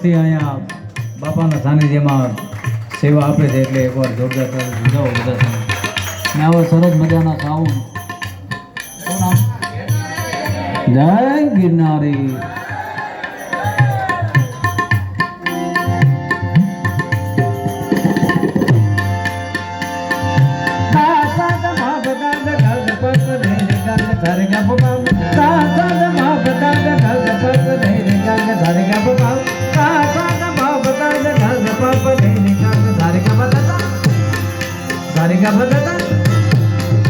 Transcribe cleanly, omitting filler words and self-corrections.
વર્ષથી અહીંયા બાપાના સાનિધ્યમાં સેવા આપે છે એટલે એકવાર જોરદાર જાઓ બધા તમે ને આવો સરસ મજાના સાઉન્ડ જય ગિરનારી Sarega